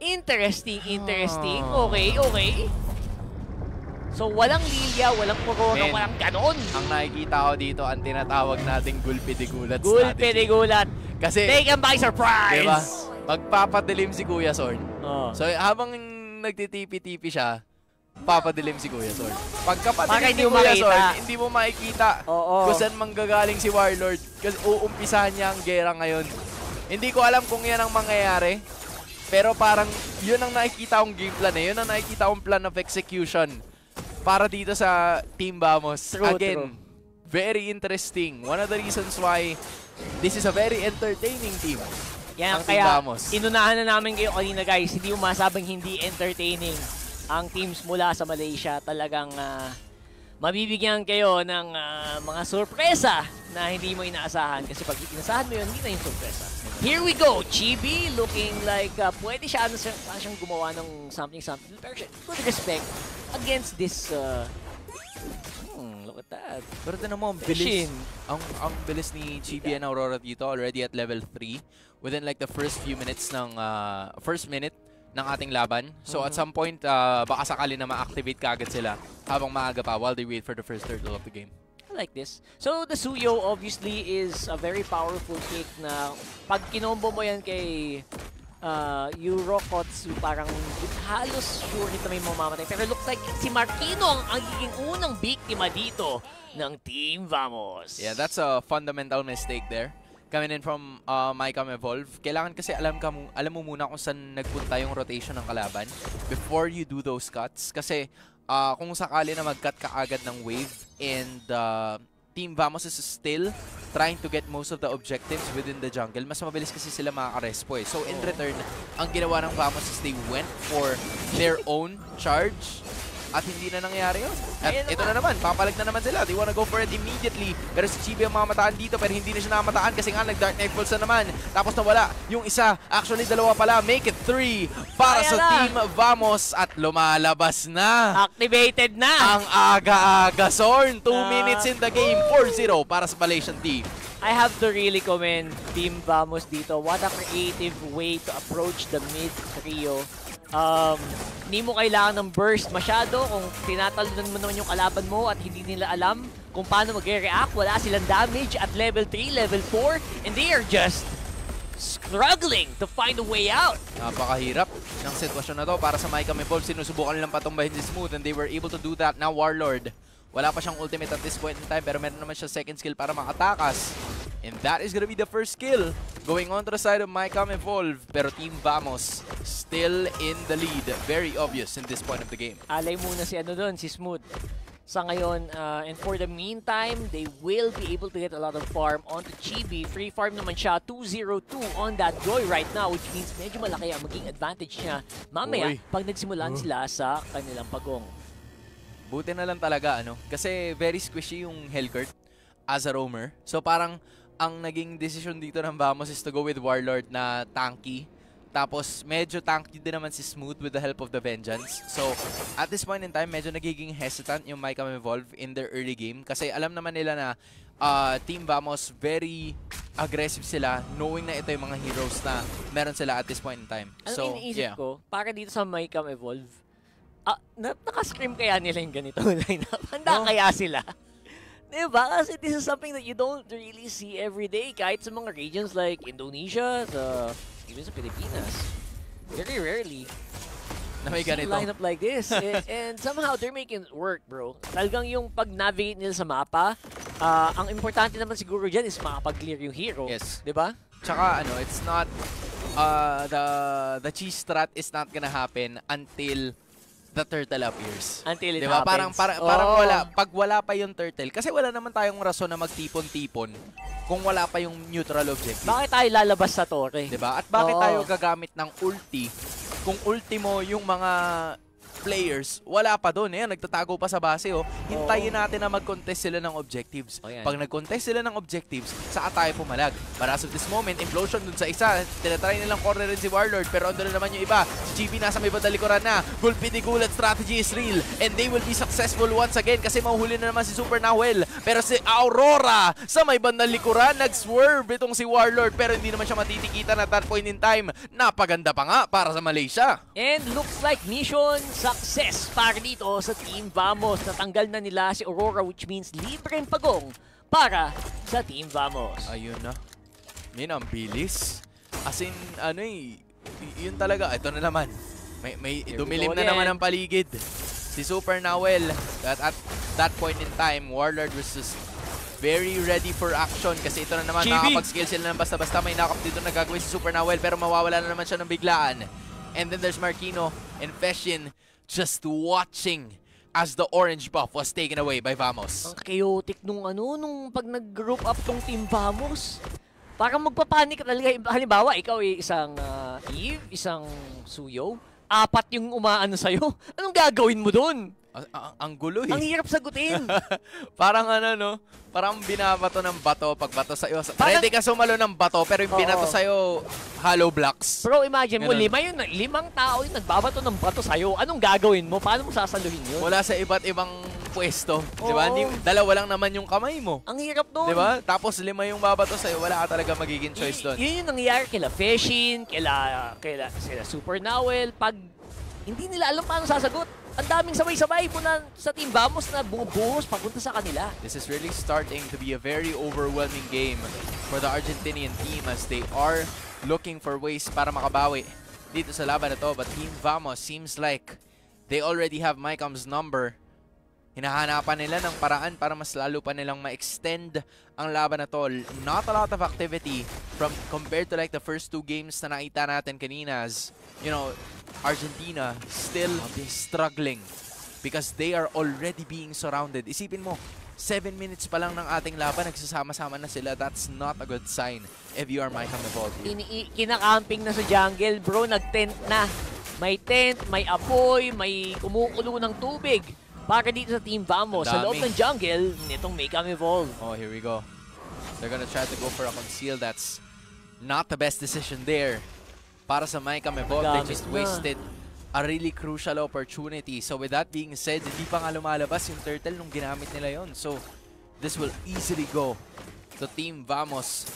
Interesting. Okay. So, walang Lilia, walang Corona, walang ganon. Ang nakikita ko dito, ang tinatawag nating gulpi de gulat Gulpi de gulat. Kasi, take him by surprise! diba, magpapadilim si Kuya Zorn. Oh. So, habang nagtitipi-tipi siya, papadilim si Kuya Zorn. Pagkapadilim hindi ni mo Kuya makita. Zorn, hindi mo makikita Oo. kung saan manggagaling si Warlord. Kasi uumpisahan niya ang gera ngayon. Hindi ko alam kung yan ang mangyayari. Pero parang yun ang nakikita kong game plan eh. Yun ang nakikita kong plan of execution para dito sa Team Vamos. Again, very interesting. One of the reasons why this is a very entertaining team. Yan, ang kaya Team Vamos. inunahan na namin kayo kanina guys. Hindi mo masabing hindi entertaining ang teams mula sa Malaysia. Talagang mabibigyan kayo ng mga sorpresa na hindi mo inaasahan. Kasi pag inasahan mo yun, hindi na yung sorpresa. Here we go! Chibi looking like pwede siya siyang gumawa ng something. Pero good respect against this... look at that. Pero tinan mo, ang bilis. Ang bilis ni Chibi and Aurora dito already at level 3 within like the first few minutes ng first minute ng ating laban. So at some point, baka sakali na ma-activate kaagad sila habang maaga pa while they wait for the first turtle of the game. I like this. So the Suyo obviously is a very powerful pick na pag kinombo mo yan kay Eurokotsu, parang halos sure ito may mamamatay. Pero looks like si Marquino ang giging unang biktima dito ng Team Vamos. Yeah, that's a fundamental mistake there. Coming in from MyCam Evolve. Kailangan kasi alam mo muna kung saan nagpunta yung rotation ng kalaban before you do those cuts. Kasi kung sakali na mag-cut ka agad ng wave and Team Vamos is still trying to get most of the objectives within the jungle, mas mabilis kasi sila makaka-respo eh. So in return, ang ginawa ng Vamos is they went for their own charge at hindi na nangyari yun. At ito na naman, papalag na naman sila. They wanna go for it immediately. Pero si Chibi ang mamataan dito pero hindi na siya namataan kasi nga nag-Dark Knight Pulse na naman. Tapos nawala yung isa. Actually, dalawa pala. Make it 3 para sa Team Vamos at lumalabas na. Activated na. Ang aga-aga, Zorn. 2 minutes in the game. 4-0 para sa Malaysian team. I have to really commend Team Vamos dito. What a creative way to approach the mid trio. Hindi mo kailangan ng burst masyado kung tinatalunan mo naman yung kalaban mo at hindi nila alam kung paano mag-react. Wala silang damage at level 3, level 4, and they are just struggling to find a way out. Napakahirap ng sitwasyon na to para sa MyCam Evolve. Sinusubukan nilang patumbahin si Smooth and they were able to do that. Now Warlord, wala pa siyang ultimate at this point in time pero meron naman siya second skill para makatakas. And that is gonna be the first kill going on to the side of MyCam Evolve. Pero Team Vamos still in the lead. Very obvious in this point of the game. Alay muna si si Smooth. Sa ngayon, and for the meantime, they will be able to get a lot of farm onto Chibi. Free farm naman siya, 202 on that Joy right now, which means medyo malaki ang maging advantage niya mamaya pag nagsimulan sila sa kanilang pagong. Buti na lang talaga, kasi very squishy yung Hellcourt as a roamer. So parang ang naging decision dito ng Vamos is to go with Warlord na tanky. Tapos medyo tanky din naman si Smooth with the help of the Vengeance. So at this point in time, medyo nagiging hesitant yung MyCam Evolve in their early game. Kasi alam naman nila na Team Vamos very aggressive sila knowing na ito yung mga heroes na meron sila at this point in time. So, iniisip ko, para dito sa MyCam Evolve, nakascream kaya nila yung ganito lineup? Handa kaya sila? Diba? Kasi this is something that you don't really see every day kahit sa mga regions like Indonesia, even sa Pilipinas. Very rarely. Na may ganito. Lineup like this. And somehow they're making it work, bro. Talagang yung pag-navigate nila sa mapa, ang importante naman siguro dyan is makapag-clear yung hero. Yes. Diba? Tsaka it's not, the cheese strat is not gonna happen until the turtle appears. Until it diba? happens. Parang wala. Pag wala pa yung turtle, kasi wala naman tayong rason na magtipon-tipon kung wala pa yung neutral objective. Bakit tayo lalabas sa torre? Diba? At bakit tayo gagamit ng ulti kung ulti mo yung mga players, wala pa doon. Ayan, nagtatago pa sa base. Oh. Hintayin natin na mag-contest sila ng objectives. Pag nag-contest sila ng objectives, saka tayo pumalag. Para as of this moment, implosion dun sa isa. Tinatry nilang corner rin si Warlord, pero andun na naman yung iba. Si GB nasa may bandang likuran na. Gulpidi-gulat strategy is real. And they will be successful once again kasi mahuhuli na naman si Super Nahuel. Pero si Aurora sa may bandang likuran, nag-swerve itong si Warlord, pero hindi naman siya matitikita at that point in time. Napaganda pa nga para sa Malaysia. And looks like mission success para dito sa Team Vamos. Natanggal na nila si Aurora, which means libreng pagong para sa Team Vamos. Ayun na. Min, ang bilis. As in, ano yun talaga. Ito na naman. May dumilim na naman ang paligid. Si Super Nahuel. At that point in time, Warlord was just very ready for action kasi ito na naman, nakakapag-skill sila ng basta-basta. May nakap dito na gagawin si Super Nahuel pero mawawala na naman siya ng biglaan. And then there's Marquino and Feshin just watching as the orange buff was taken away by Vamos. Ang chaotic nung pag nag-group up tong Team Vamos. Parang magpapanik ka talaga. Halimbawa, ikaw isang Eve, isang Suyo, 4 yung umaano sa'yo. Anong gagawin mo doon? Ang gulo eh. Ang hirap sagutin. Parang parang binabato ng bato pag bato sa'yo. Ready ka sumalo ng bato pero yung binato sa'yo, hollow blocks. Pero imagine mo, 5 tao yung nagbabato ng bato sa'yo. Anong gagawin mo? Paano mo sasaluhin yun? Mula sa iba't ibang pwesto. Diba? Dalawa lang naman yung kamay mo. Ang hirap doon. Diba? Tapos 5 yung babato sa'yo, wala ka talaga magiging choice doon. Yun yung nangyayari kila Feshin, kila Super Nahuel. Pag hindi nila alam paano sasagot, ang daming sabay-sabay po na sa Team Vamos na bumubuhos papunta sa kanila. This is really starting to be a very overwhelming game for the Argentinian team as they are looking for ways para makabawi dito sa laban na to. But Team Vamos seems like they already have Mycom's number. Hinahanapan nila ng paraan para mas lalo pa nilang ma-extend ang laban na to. Not a lot of activity compared to like the first 2 games na nakita natin kanina as, you know, Argentina still struggling because they are already being surrounded. Isipin mo, 7 minutes pa lang ng ating laban, nagsasama-sama na sila. That's not a good sign if you are Mycom Evolved. Kinakamping na sa jungle, bro. Nag-tent na. May tent, may apoy, may kumukulo ng tubig. Para dito sa Team Vamos, sa loob ng jungle, nitong Mycom Evolved. Oh, here we go. They're gonna try to go for a conceal. That's not the best decision there. Para sa Mycom Evolved, they just wasted a really crucial opportunity. So with that being said, hindi pa nga lumalabas yung turtle nung ginamit nila yon. So this will easily go to Team Vamos.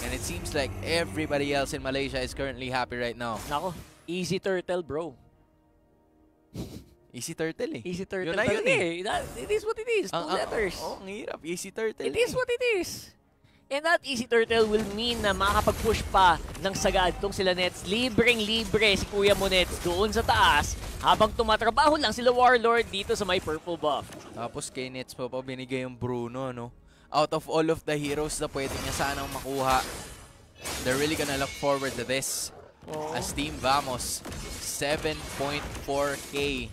And it seems like everybody else in Malaysia is currently happy right now. Nako, easy turtle, bro. Easy turtle eh. Easy turtle yun na yun eh. It is what it is. 2 letters. Oh, ang hirap. Easy turtle. It is what it is. And that easy turtle will mean na makakapag-push pa ng sagad itong sila Nets. Libreng-libre si Kuya mo Nets doon sa taas habang tumatrabaho lang sila Warlord dito sa may purple buff. Tapos kay Nets pa binigay yung Bruno, no? Out of all of the heroes na pwede niya sanang makuha, they're really gonna look forward to this. As Team Vamos, 7.4k.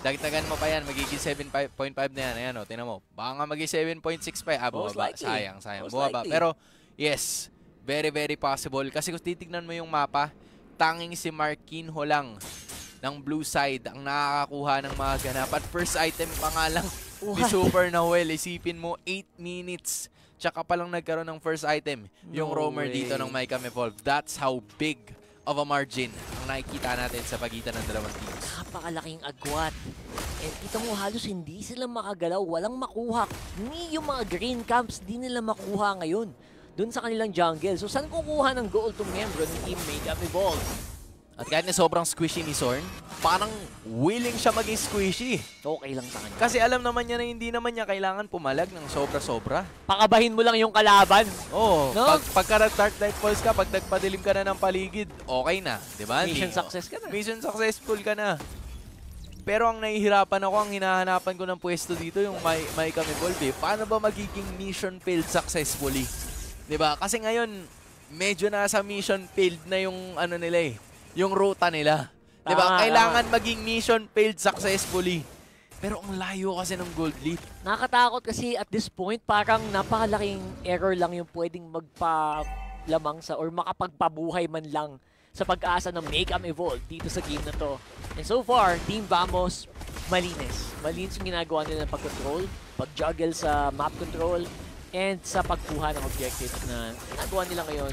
Dagdagan mo pa yan, magiging 7.5 na yan. Ayan o, tinan mo. Baka nga magiging 7.65. Bumaba. Sayang. Bumaba. Pero, yes, very, very possible. Kasi kung titignan mo yung mapa, tanging si Marquinho lang ng blue side ang nakakakuha ng mga ganap. At first item pa nga lang ni Super Nahuel. Isipin mo, 8 minutes. Tsaka pa lang nagkaroon ng first item. Yung roamer dito ng Mycom Evolved. That's how big of a margin ang nakikita natin sa pagitan ng dalawang teams. Napakalaking agwat. And kita mo halos hindi sila makagalaw, walang makuha. Ni yung mga green camps, di nila makuha ngayon doon sa kanilang jungle. So saan kukuha ng goal itong membro ng Team Mycom Evolved? At kahit na sobrang squishy ni Zorn, parang willing siya maging squishy. Okay lang sa kanya. Kasi alam naman niya na hindi naman niya kailangan pumalag ng sobra-sobra. Pakabahin mo lang yung kalaban. Oo. No? Pagka Dark Light Falls ka, pag nagpadilim ka na ng paligid, okay na. Diba? Mission success ka na. Mission successful ka na. Pero ang nahihirapan ako, ang hinahanapan ko ng pwesto dito, yung Mycom Evolved. Paano ba magiging mission failed successfully? Diba? Kasi ngayon, medyo nasa mission failed na yung ano nila eh. Yung ruta nila. Diba? Kailangan maging mission failed successfully. Pero ang layo kasi ng gold lead. Nakakatakot kasi at this point, parang napakalaking error lang yung pwedeng magpalamang sa or makapagpabuhay man lang sa pag-asa ng Make 'em Evolve dito sa game na to. And so far, Team Vamos, malinis. Malinis yung ginagawa nila ng pag-control, pag-juggle sa map control, and sa pagkuha ng objectives na ginagawa nila ngayon.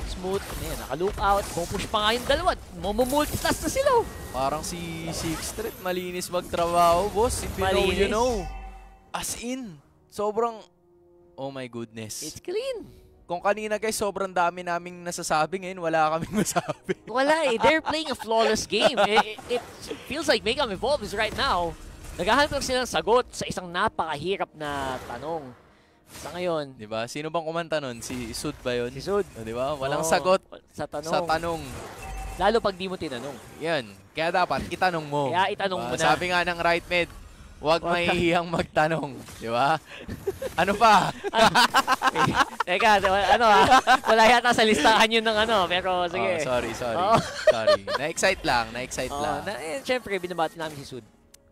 Smooth, naka-lookout, push pa nga yung dalawa. Multitask na sila. Parang si Six Street, malinis magtrabaho, boss. If you know, you know. As in, sobrang, oh my goodness. It's clean. Kung kanina guys, sobrang dami naming nasasabi, ngayon wala kaming masabi. Wala eh. They're playing a flawless game. It feels like Make 'em Evolve is right now. Naghahanap lang silang sagot sa isang napakahirap na tanong. Sa ngayon. Diba? Sino bang kumanta nun? Si Sud ba yun? Si Sud. Diba? Walang sagot sa tanong. sa tanong. Lalo pag di mo tinanong. Yan. Kaya dapat itanong mo. Kaya itanong mo na. Sabi nga ng right mid, huwag mahihiyang magtanong. Diba? Ano pa? Teka, ano wala yata sa listahan yun ng ano, pero sige. Sorry. Sorry. Na-excite lang. Siyempre, binabati namin si Sud.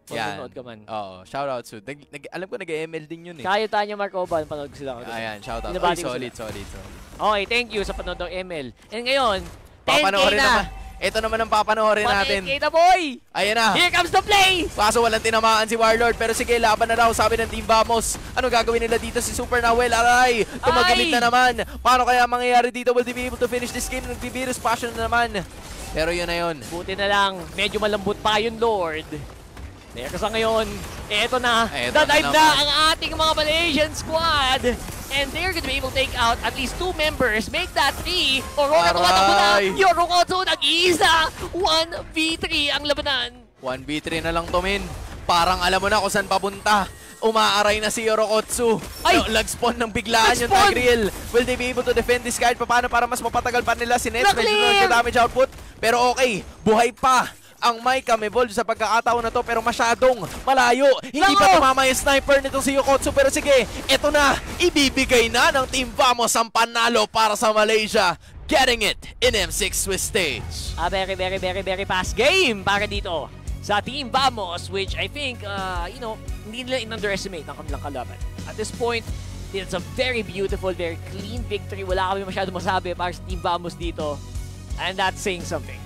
Yan. Pag-nood ka man. Oo, shoutout Sud. Alam ko nag-ML din yun eh. Kaya Tanya Marcoban, panood ko sila. Ayan, shoutout. Binabati ko Solid. Okay, thank you sa panood ng ML. And ngayon, 10K na. Ito naman ang papanoorin natin. 10K na, boy! Ayan na. Here comes the play! Kaso walang tinamaan si Warlord, pero sige, laban na daw, sabi ng Team Vamos. Ano gagawin nila dito? Si Super Nawel, aray! Tumagilid na naman. Paano kaya mangyayari dito? Will they be able to finish this game? Nagbivirus passion na naman. Pero yun na yun. Buti na lang, medyo malambot pa yun, Lord. Kaya sa ngayon, eto na, dive na ang ating mga Malaysian squad. And they're gonna be able to take out at least 2 members. Make that 3. Aurora tumatakbo na. Yorokotsu nag-iisa. 1v3 ang labanan. 1v3 na lang to, min. Parang alam mo na kung saan papunta. Umaaray na si Yorokotsu. Ay! Lag-spawn ng biglaan yung Tigreal. Will they be able to defend this card? Paano para mas mapatagal pa nila si Nets? Medyo damage output. Pero okay, buhay pa ang Make 'em Evolve sa pagkakataon na to, pero masyadong malayo. Hindi pa tumama yung sniper nitong si Yorokotsu, pero sige, eto na, ibibigay na ng Team Vamos ang panalo para sa Malaysia. Getting it in M6 Swiss stage. Very fast game para dito sa Team Vamos, which I think, hindi nila in-underestimate ang kanilang kalaban. At this point, it's a very beautiful, very clean victory. Wala kami masyado masabi para sa Team Vamos dito. And that's saying something.